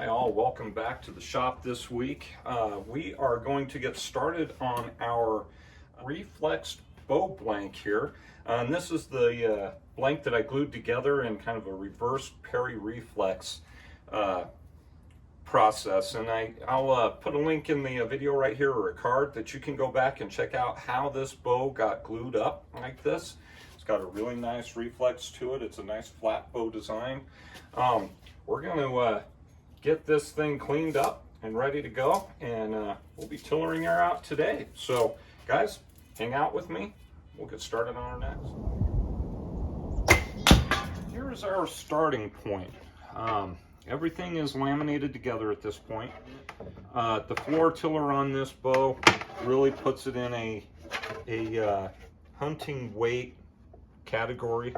Hi all, welcome back to the shop this week. We are going to get started on our reflex bow blank here. And this is the blank that I glued together in kind of a reverse peri-reflex process. And I'll put a link in the video right here, or a card that you can go back and check out how this bow got glued up like this. It's got a really nice reflex to it. It's a nice flat bow design. We're going to get this thing cleaned up and ready to go, and we'll be tillering her out today. So guys, hang out with me. We'll get started on our next. Here's our starting point. Everything is laminated together at this point. The floor tiller on this bow really puts it in a hunting weight category.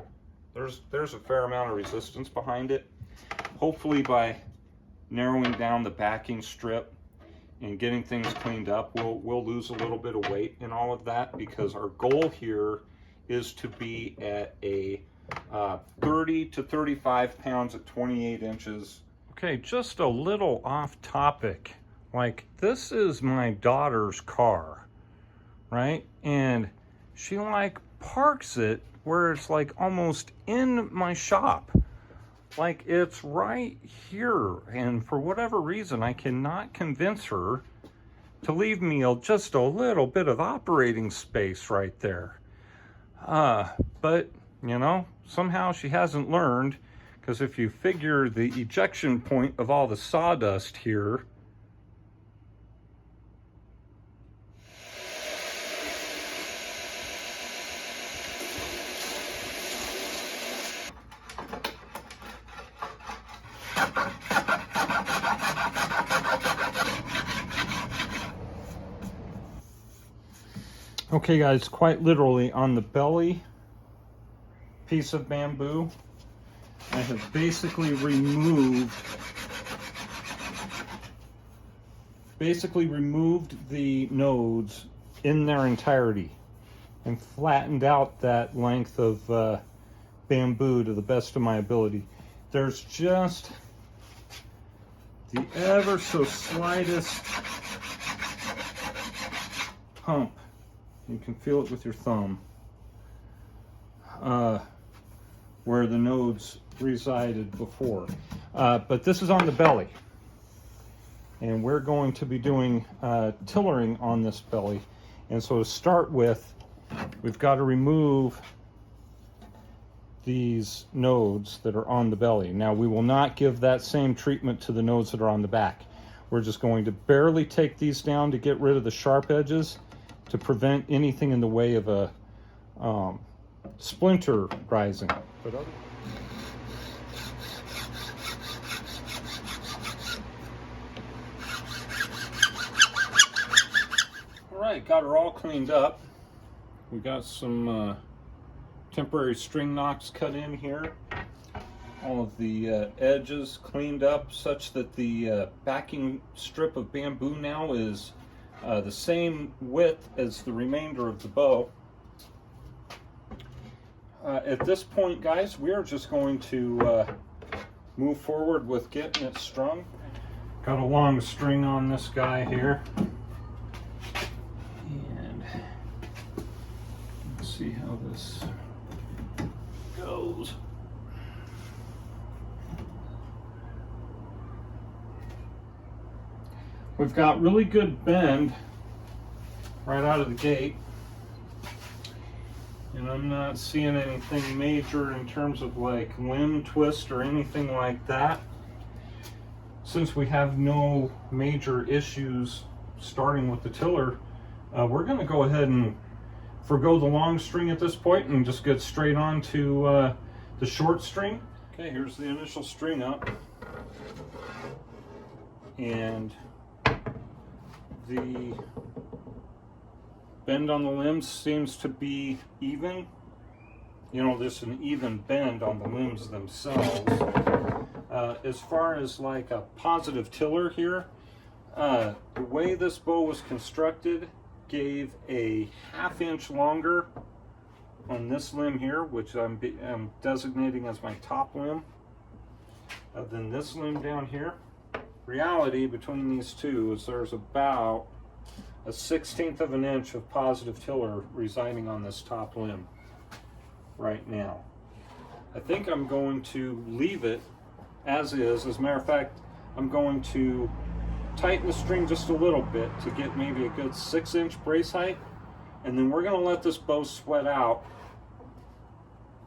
There's a fair amount of resistance behind it. Hopefully by narrowing down the backing strip and getting things cleaned up, we'll lose a little bit of weight in all of that, because our goal here is to be at a 30 to 35 pounds at 28 inches. Okay, just a little off topic. Like, this is my daughter's car, right? And she parks it where it's almost in my shop. It's right here, and for whatever reason I cannot convince her to leave me just a little bit of operating space right there. But you know, somehow she hasn't learned, because if you figure the ejection point of all the sawdust here, okay guys, quite literally on the belly piece of bamboo, I have basically removed the nodes in their entirety and flattened out that length of bamboo to the best of my ability. There's just the ever so slightest hump. You can feel it with your thumb, where the nodes resided before. But this is on the belly, and we're going to be doing tillering on this belly. And so to start with, we've got to remove these nodes that are on the belly. Now, we will not give that same treatment to the nodes that are on the back. We're just going to barely take these down to get rid of the sharp edges, to prevent anything in the way of a splinter rising. All right, got her all cleaned up. We got some temporary string knocks cut in here. All of the edges cleaned up such that the backing strip of bamboo now is the same width as the remainder of the bow. At this point, guys, we are just going to move forward with getting it strung. Got a long string on this guy here, and let's see how this goes. We've got really good bend right out of the gate, and I'm not seeing anything major in terms of limb twist or anything like that. Since we have no major issues starting with the tiller, we're going to go ahead and forgo the long string at this point and just get straight on to the short string. Okay, here's the initial string up, and the bend on the limbs seems to be even. You know, there's an even bend on the limbs themselves. As far as a positive tiller here, the way this bow was constructed gave a ½ inch longer on this limb here, which I'm designating as my top limb, than this limb down here. reality between these two is there's about a 1/16 of an inch of positive tiller residing on this top limb right now. I think I'm going to leave it as is. As a matter of fact, I'm going to tighten the string just a little bit to get maybe a good 6-inch brace height, and then we're going to let this bow sweat out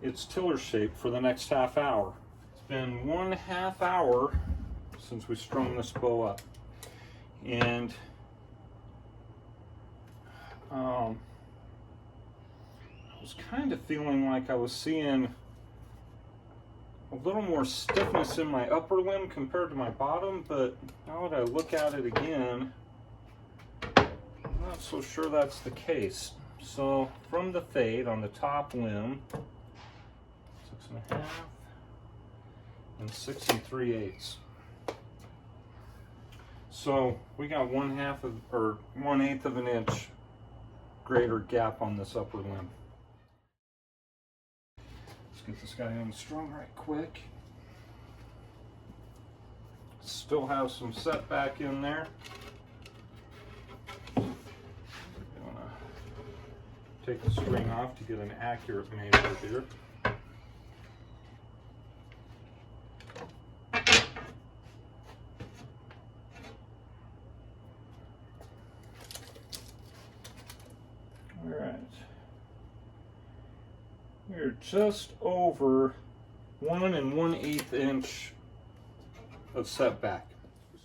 its tiller shape for the next half hour. It's been 1/2 hour since we strung this bow up, and I was kind of feeling like I was seeing a little more stiffness in my upper limb compared to my bottom, but now that I look at it again, I'm not so sure that's the case. So from the fade on the top limb, 6.5 and 6 3/8. So we got 1/8 of an inch greater gap on this upper limb. Let's get this guy unstrung right quick. Still have some setback in there. I'm gonna take the string off to get an accurate measure here. Alright, we're just over 1 1/8 inch of setback.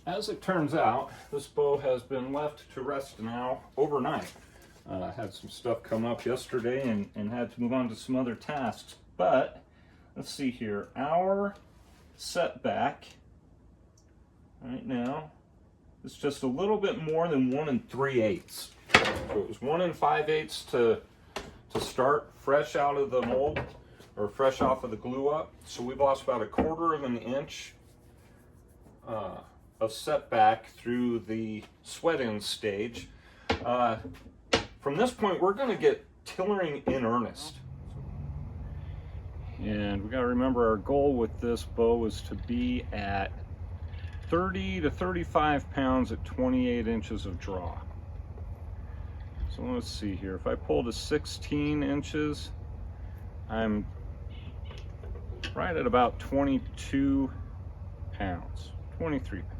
As it turns out, this bow has been left to rest now overnight. I had some stuff come up yesterday and had to move on to some other tasks, but let's see here, our setback right now is just a little bit more than 1 3/8. So it was 1 5/8 to start fresh out of the mold, or fresh off of the glue up. So we've lost about 1/4 of an inch of setback through the sweat in stage. From this point, we're going to get tillering in earnest. And we got to remember our goal with this bow is to be at 30 to 35 pounds at 28 inches of draw. So let's see here, if I pull to 16 inches, I'm right at about 22 pounds, 23 pounds.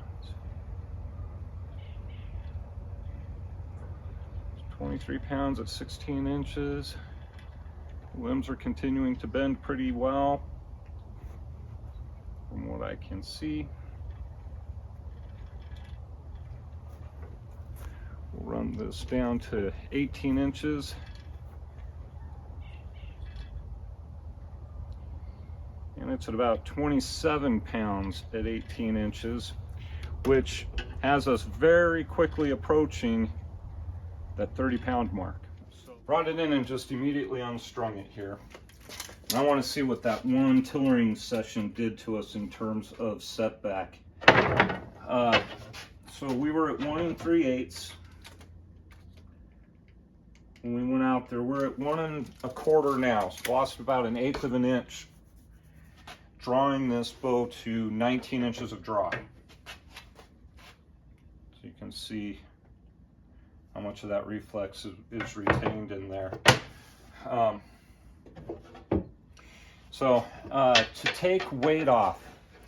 23 pounds at 16 inches. Limbs are continuing to bend pretty well from what I can see. We'll run this down to 18 inches. And it's at about 27 pounds at 18 inches, which has us very quickly approaching that 30-pound mark. So brought it in and just immediately unstrung it here. And I want to see what that one tillering session did to us in terms of setback. So we were at 1 3/8. When we went out there, we're at 1 1/4 now. So lost about 1/8 of an inch, drawing this bow to 19 inches of draw. So you can see how much of that reflex is retained in there. To take weight off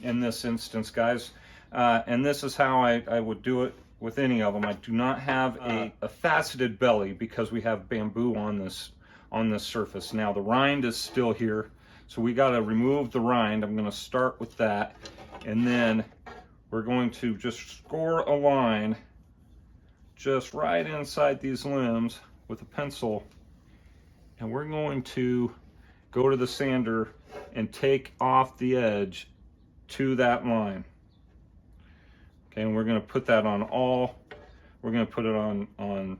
in this instance, guys, and this is how I would do it with any of them. I do not have a faceted belly because we have bamboo on this surface. Now the rind is still here, so we got to remove the rind. I'm going to start with that, and then we're going to just score a line just right inside these limbs with a pencil, and we're going to go to the sander and take off the edge to that line. Okay, and we're going to put that on we're going to put it on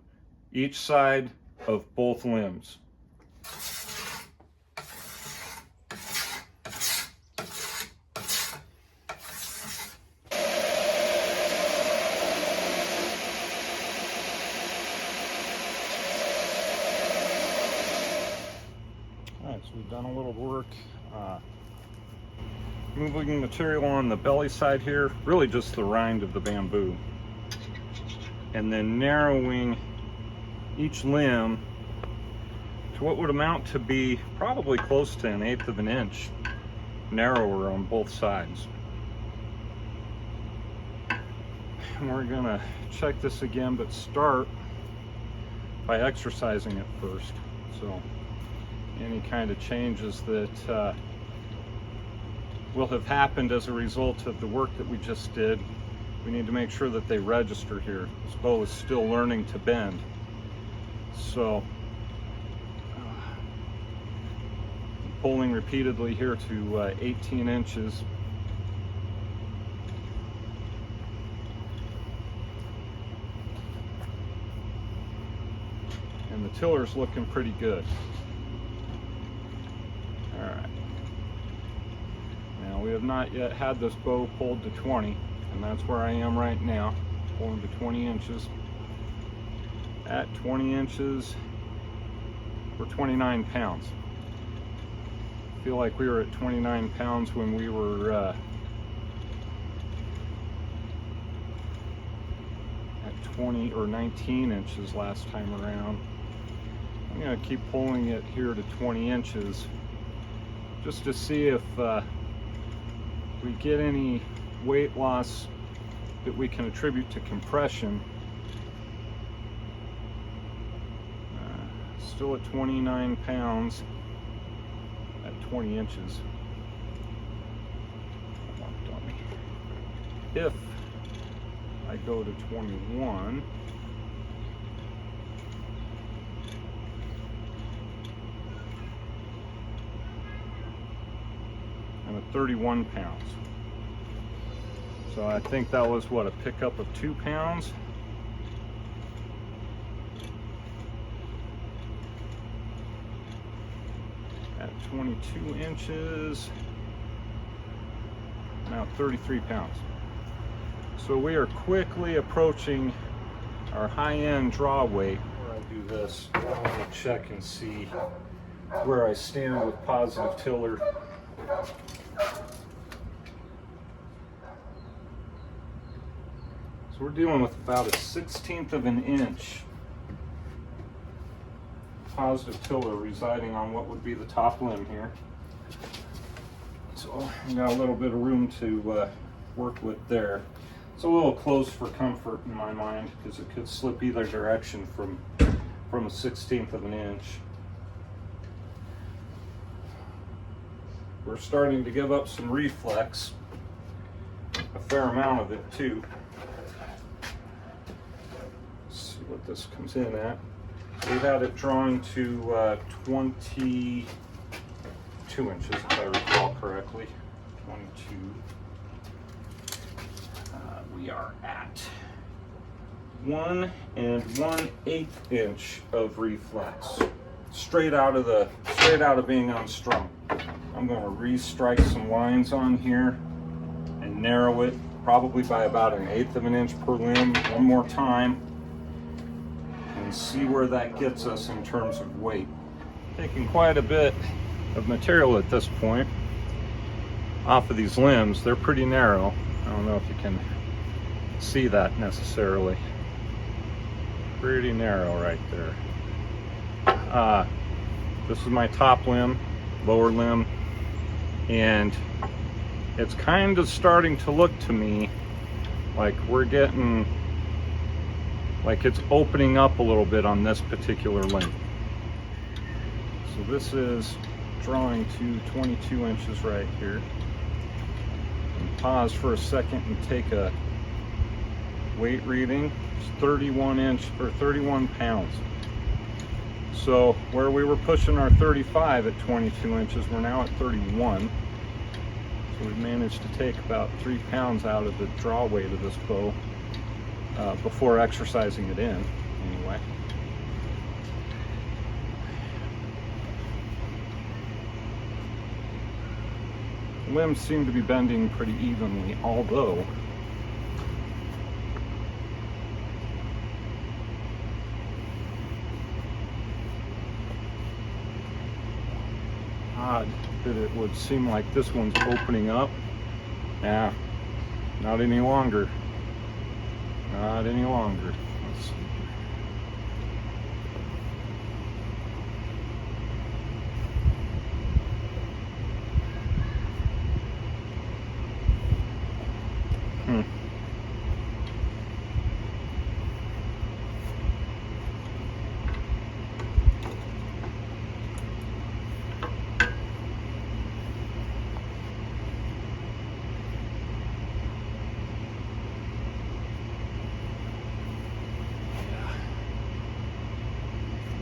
each side of both limbs. Alright, so we've done a little work removing material on the belly side here, really just the rind of the bamboo, and then narrowing each limb to what would amount to be probably close to 1/8 of an inch narrower on both sides. And we're gonna check this again, but start by exercising it first. So any kind of changes that will have happened as a result of the work that we just did, we need to make sure that they register here. This bow is still learning to bend. So pulling repeatedly here to 18 inches. And the tiller's looking pretty good. All right. Now we have not yet had this bow pulled to 20, and that's where I am right now, pulling to 20 inches. At 20 inches, we're 29 pounds. I feel like we were at 29 pounds when we were at 20 or 19 inches last time around. I'm going to keep pulling it here to 20 inches just to see if we get any weight loss that we can attribute to compression. Still at 29 pounds at 20 inches. If I go to 21, I'm at 31 pounds. So I think that was what, a pickup of 2 pounds. At 22 inches, now 33 pounds. So we are quickly approaching our high-end draw weight. Before I do this, I want to check and see where I stand with positive tiller. So we're dealing with about a 1/16 of an inch positive tiller residing on what would be the top limb here. So I got a little bit of room to work with there. It's a little close for comfort in my mind because it could slip either direction from a 1/16 of an inch. We're starting to give up some reflex, a fair amount of it too. Let's see what this comes in at. We had it drawn to 22 inches, if I recall correctly. 22. We are at 1 1/8 inch of reflex, straight out of being unstrung. I'm going to re-strike some lines on here and narrow it, probably by about 1/8 of an inch per limb, one more time, and see where that gets us in terms of weight. Taking quite a bit of material at this point off of these limbs. They're pretty narrow. I don't know if you can see that necessarily. Pretty narrow right there. This is my top limb, lower limb, and it's kind of starting to look to me like we're getting, like it's opening up a little bit on this particular limb. So this is drawing to 22 inches right here. And pause for a second and take a weight reading. It's 31 pounds. So where we were pushing our 35 at 22 inches, we're now at 31. So we've managed to take about 3 pounds out of the draw weight of this bow before exercising it in, anyway. The limbs seem to be bending pretty evenly, although odd that it would seem like this one's opening up Yeah, not any longer. Not any longer. Let's see.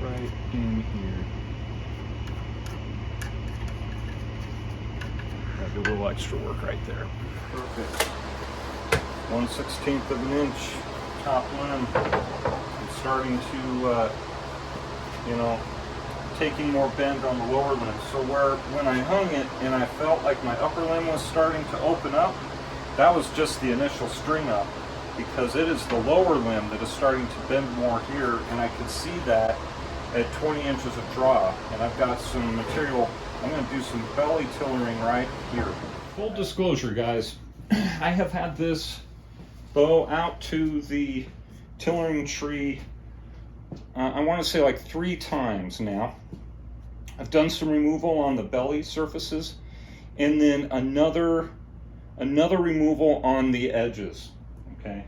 Right in here. Gotta do a little extra work right there. Perfect. 1/16 of an inch top limb. I'm starting to, you know, taking more bend on the lower limb. So when I hung it and I felt like my upper limb was starting to open up, that was just the initial string up, because it is the lower limb that is starting to bend more here, and I could see that at 20 inches of draw. And I've got some material, I'm going to do some belly tillering right here. Full disclosure, guys, I have had this bow out to the tillering tree, I want to say like 3 times now. I've done some removal on the belly surfaces, and then another removal on the edges. Okay,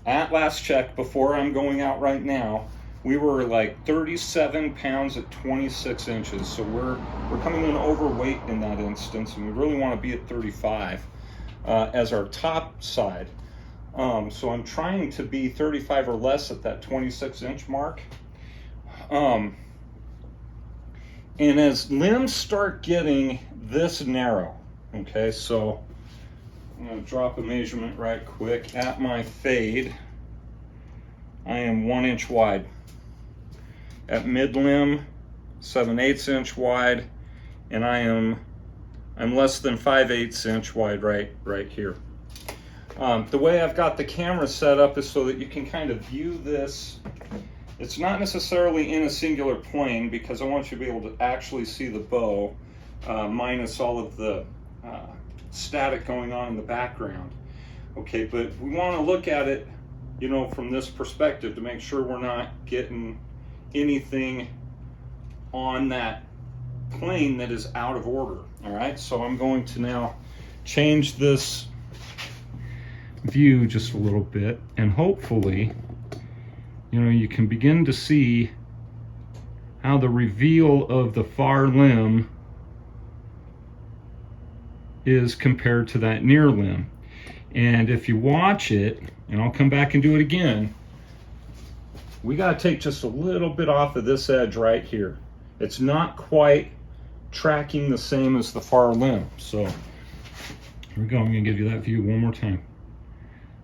at last check, before I'm going out right now, we were like 37 pounds at 26 inches. So we're coming in overweight in that instance, and we really want to be at 35 as our top side. So I'm trying to be 35 or less at that 26 inch mark. And as limbs start getting this narrow, okay, so I'm going to drop a measurement right quick. At my fade, I am 1 inch wide. At mid limb, 7/8 inch wide, and I'm less than 5/8 inch wide right here. The way I've got the camera set up is so that you can kind of view this. It's not necessarily in a singular plane, because I want you to be able to actually see the bow, minus all of the static going on in the background. Okay, but we want to look at it, you know, from this perspective to make sure we're not getting anything on that plane that is out of order. All right, so I'm going to now change this view just a little bit, and hopefully, you know, you can begin to see how the reveal of the far limb is compared to that near limb. And if you watch it, and I'll come back and do it again, we got to take just a little bit off of this edge right here. It's not quite tracking the same as the far limb. So here we go. I'm going to give you that view one more time.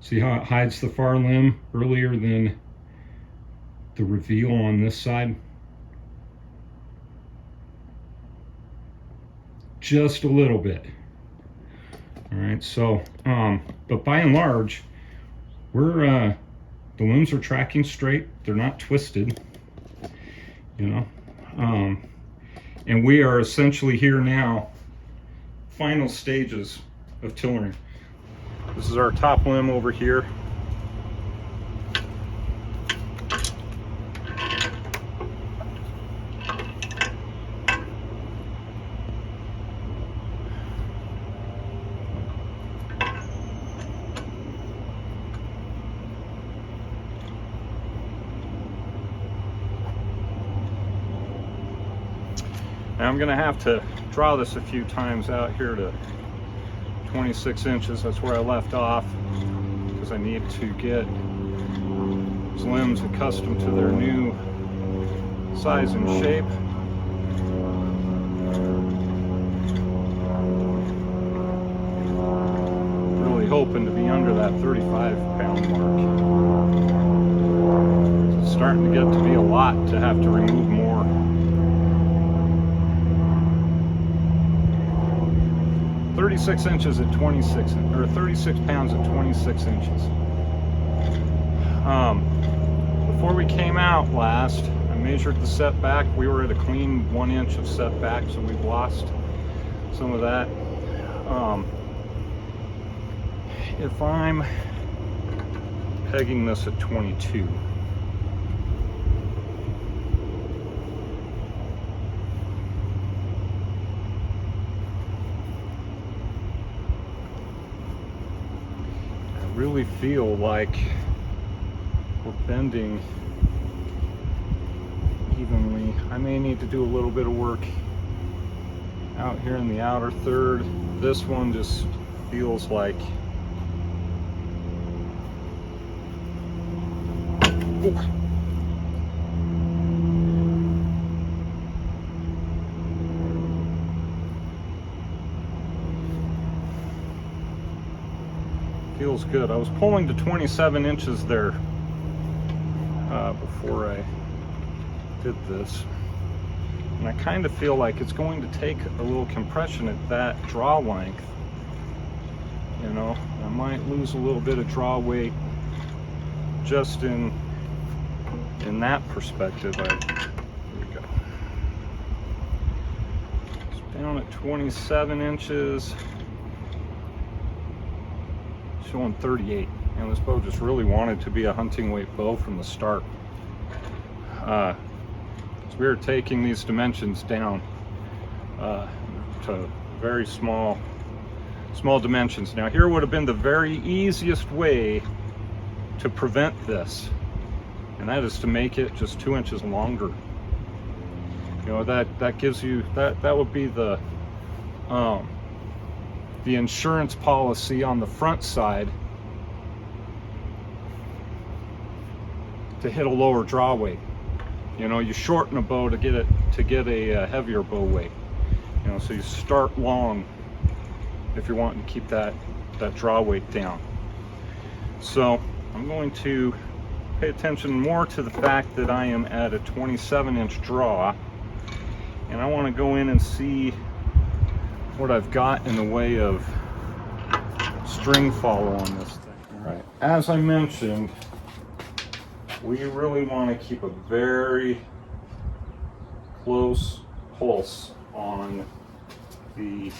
See how it hides the far limb earlier than the reveal on this side? Just a little bit. All right, so, but by and large, the limbs are tracking straight. They're not twisted, you know. And we are essentially here now, final stages of tillering. This is our top limb over here. Now I'm going to have to draw this a few times out here to 26 inches. That's where I left off, because I need to get these limbs accustomed to their new size and shape. Really hoping to be under that 35-pound mark. It's starting to get to be a lot to have to remove more. 36 inches at 26, or 36 pounds at 26 inches. Before we came out last, I measured the setback. We were at a clean 1 inch of setback, so we've lost some of that. if I'm pegging this at 22. I really feel like we're bending evenly. I may need to do a little bit of work out here in the outer third. This one just feels like, ooh. Feels good. I was pulling to 27 inches there before I did this. And I kind of feel like it's going to take a little compression at that draw length. You know, I might lose a little bit of draw weight just in that perspective. Here we go. It's down at 27 inches, showing 38. And this bow just really wanted to be a hunting weight bow from the start. We are taking these dimensions down to very small dimensions. Now here would have been the very easiest way to prevent this, and that is to make it just 2 inches longer. You know, that gives you, that would be the insurance policy on the front side to hit a lower draw weight. You know, you shorten a bow to get a heavier bow weight. You know, so you start long if you're wanting to keep that draw weight down. So I'm going to pay attention more to the fact that I am at a 27-inch draw, and I want to go in and see what I've got in the way of string follow on this thing. All right, as I mentioned, we really want to keep a very close pulse on the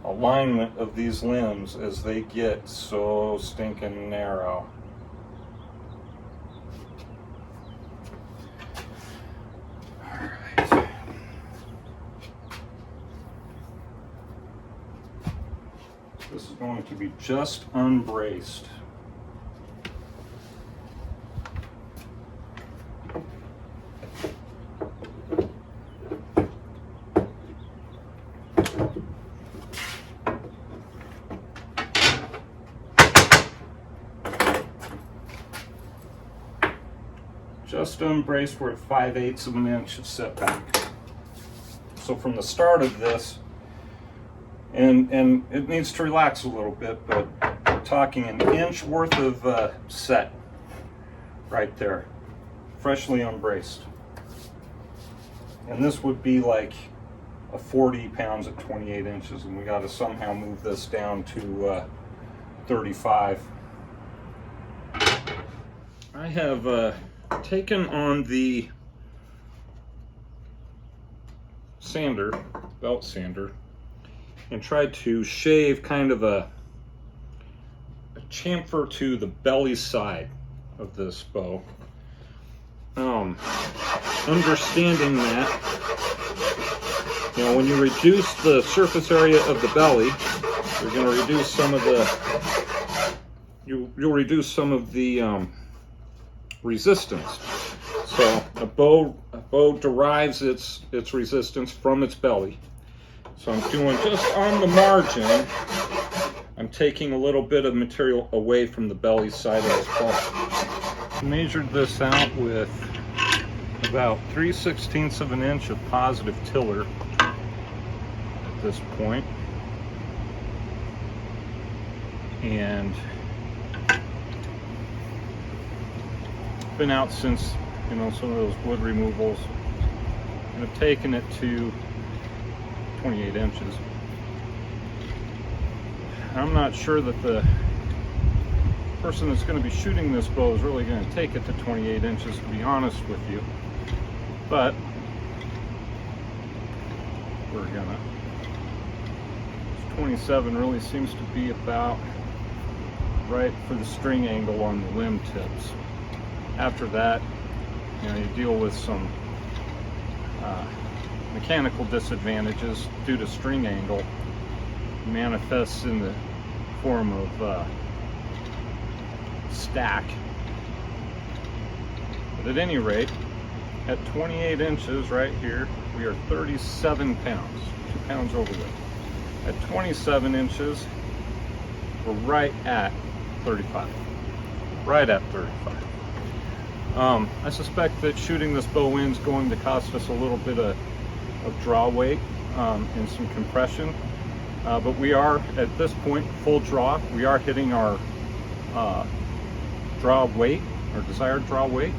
alignment of these limbs as they get so stinking narrow. All right. This is going to be just unbraced. Just unbraced, we're at 5/8 of an inch of setback. So from the start of this, and it needs to relax a little bit, but we're talking an inch worth of set right there, freshly unbraced. And this would be like a 40 pounds at 28 inches, and we got to somehow move this down to 35. I have taken on the sander, belt sander, and tried to shave kind of a chamfer to the belly side of this bow. Understanding that, you know, when you reduce the surface area of the belly, you're going to reduce some of the, you'll reduce some of the resistance. So a bow derives its resistance from its belly. So I'm doing just on the margin, I'm taking a little bit of material away from the belly side of this bow. I measured this out with about 3/16 of an inch of positive tiller at this point. And been out since, you know, some of those wood removals, and I've taken it to 28 inches. I'm not sure that the person that's going to be shooting this bow is really going to take it to 28 inches, to be honest with you, but we're gonna. 27 really seems to be about right for the string angle on the limb tips. After that, you know, you deal with some mechanical disadvantages due to string angle. It manifests in the form of stack. But at any rate, at 28 inches right here, we are 37 pounds, 2 pounds overweight. At 27 inches, we're right at 35. Right at 35. I suspect that shooting this bow in is going to cost us a little bit of draw weight and some compression. But we are, at this point, full draw. We are hitting our draw weight, our desired draw weight,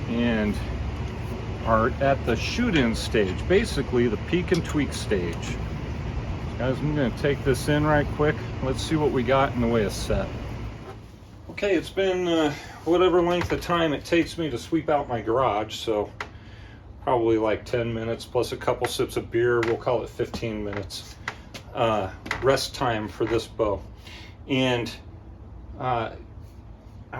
and are at the shoot-in stage, basically the peek and tweak stage. Guys, I'm going to take this in right quick. Let's see what we got in the way of set. Okay, it's been whatever length of time it takes me to sweep out my garage, so probably like 10 minutes plus a couple sips of beer. We'll call it 15 minutes rest time for this bow. And I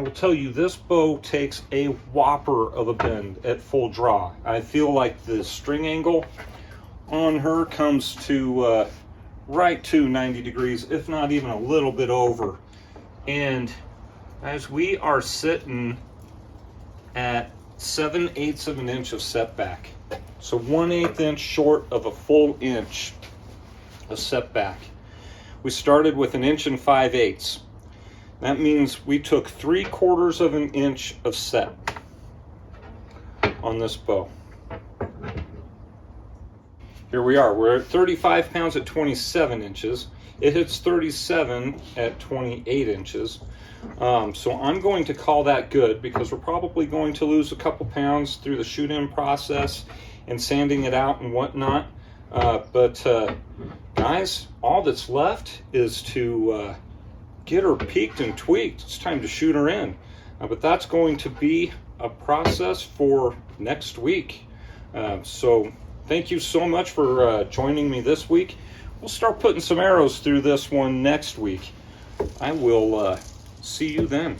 will tell you, this bow takes a whopper of a bend at full draw. I feel like the string angle on her comes to right to 90 degrees, if not even a little bit over. And as we are sitting at 7/8 of an inch of setback, so 1/8 inch short of a full inch of setback. We started with 1 inch and 5/8. That means we took 3/4 of an inch of set on this bow. Here we are, we're at 35 pounds at 27 inches. It hits 37 at 28 inches. So I'm going to call that good, because we're probably going to lose a couple pounds through the shoot-in process and sanding it out and whatnot. Guys, all that's left is to get her peaked and tweaked. It's time to shoot her in. But that's going to be a process for next week. So thank you so much for joining me this week. We'll start putting some arrows through this one next week. I will see you then.